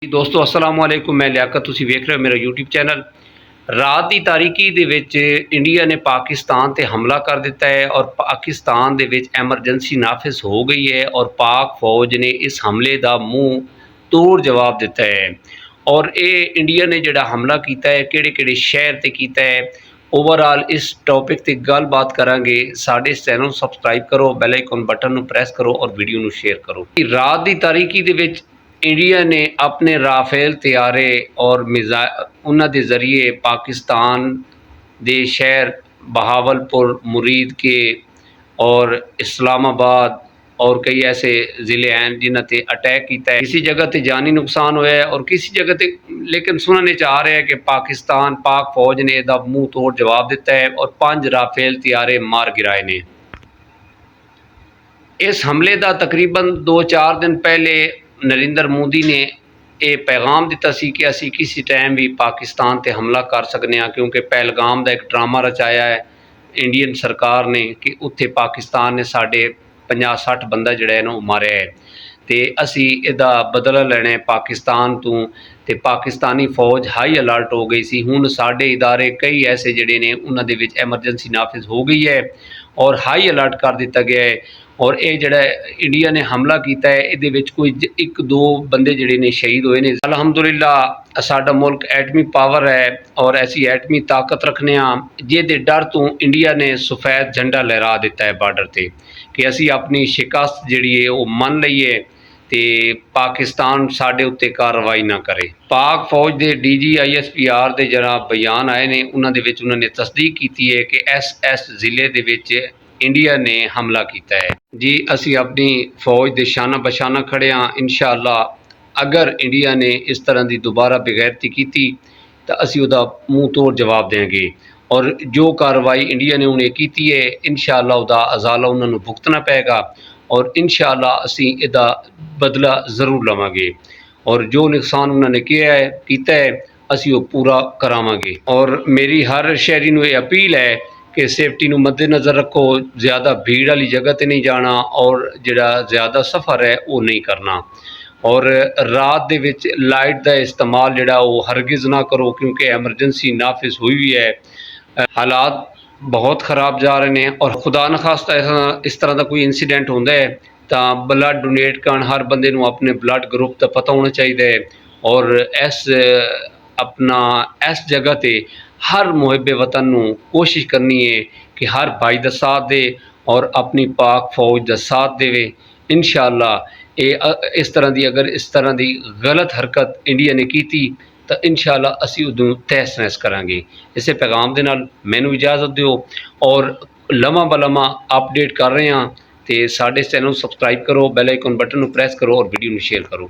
दोस्तों अस्सलाम वालेकुम। मैं लियाकत, तुसीं वेख रहे हो मेरा यूट्यूब चैनल। रात की तारीकी दे विच इंडिया ने पाकिस्तान ते हमला कर दिता है और पाकिस्तान दे विच एमरजेंसी नाफिज हो गई है और पाक फौज ने इस हमले का मुँह तोड़ जवाब दिता है। और ये इंडिया ने जिहड़ा हमला किया है किहड़े किहड़े शहर ते कीता है, ओवरऑल इस टॉपिक ते गलबात करांगे। साडे इस चैनल सबसक्राइब करो, बैल आइकन बटन नूं प्रेस करो और वीडियो नूं शेयर करो। रात की तारीकी दे विच इंडिया ने अपने राफेल तैयारे और उन्हां दे जरिए पाकिस्तान दे शहर बहावलपुर, मुरीद के और इस्लामाबाद और कई ऐसे ज़िले हैं जिन्हां ते अटैक किया है। किसी जगह ते जानी नुकसान होया है और किसी जगह ते लेकिन सुनने च आ रहा है कि पाक फौज ने इसदा मुँह तोड़ जवाब दिता है और 5 राफेल तैयारे मार गिराए ने। इस हमले का तकरीबन 2-4 दिन पहले नरेंद्र मोदी ने यह पैगाम दिता सी कि असी किसी टाइम भी पाकिस्तान ते हमला कर सकते हैं, क्योंकि पहलगाम का एक ड्रामा रचाया है इंडियन सरकार ने कि उत्थे पाकिस्तान ने साढ़े 50-60 बंदा जिहड़ा है ना मारिया है, तो असी इहदा बदला लेना है पाकिस्तान तो। पाकिस्तानी फौज हाई अलर्ट हो गई सी। हुण साडे इदारे कई ऐसे जिहड़े ने उन्हां दे विच एमरजेंसी नाफिज हो गई है और हाई अलर्ट कर दिता गया है। और ये जिहड़ा इंडिया ने हमला किया है इहदे विच कोई 1-2 बंदे जिहड़े ने शहीद होए ने। अलहमदुलिल्लाह साडा मुल्क एटमी पावर है और ऐसी एटमी ताकत रखने जिहदे डर तो इंडिया ने सफेद झंडा लहरा दिता है बॉर्डर ते कि असी अपनी शिकस्त जिहड़ी है वो मन लईए ते पाकिस्तान साडे उत्ते कार्रवाई ना करे। पाक फौज के DGISPR के जरा बयान आए ने उन्होंने तस्दीक की है कि SS जिले के विच इंडिया ने हमला किया है। जी असी अपनी फौज के शाना बशाना खड़े हाँ। इंशाअल्लाह अगर इंडिया ने इस तरह की दोबारा बेगैरती की तो असी उहदा मुँह तोड़ जवाब देंगे और जो कार्रवाई इंडिया ने उन्हें की है इंशाअल्लाह उहदा अजाला उन्होंने भुगतना पेगा और इंशाअल्लाह असी इहदा बदला जरूर लवांगे और जो नुकसान उन्होंने किया है असी वो पूरा करावांगे। और मेरी हर शहरी नूं ये अपील है कि सेफ्टी नूं मद्देनज़र रखो, ज़्यादा भीड़ वाली जगह ते नहीं जाना और जिहड़ा ज़्यादा सफ़र है वो नहीं करना। और रात दे विच लाइट का इस्तेमाल जिहड़ा वो हरगिज़ ना करो, क्योंकि एमरजेंसी नाफिज हुई है। हालात बहुत ख़राब जा रहे हैं और खुदा न खास्ता इस तरह का कोई इंसीडेंट होंदा है तो ब्लड डोनेट करन हर बंदे नूं अपने ब्लड ग्रुप का पता होना चाहिए। और इस जगह ते हर मुहिब वतन नूं कोशिश करनी है कि हर भाई का साथ दे और अपनी पाक फौज का साथ देवे। इंशाअल्लाह इस तरह की गलत हरकत इंडिया ने की तो इंशाअल्लाह असी उदों तहस नहस करांगे। इसे पैगाम के नाल मैनू इजाज़त दिओ और लम्हा बलम्हा अपडेट कर रहे हैं तो साडे चैनल सबसक्राइब करो, बैल आइकन बटन प्रेस करो और वीडियो शेयर करो।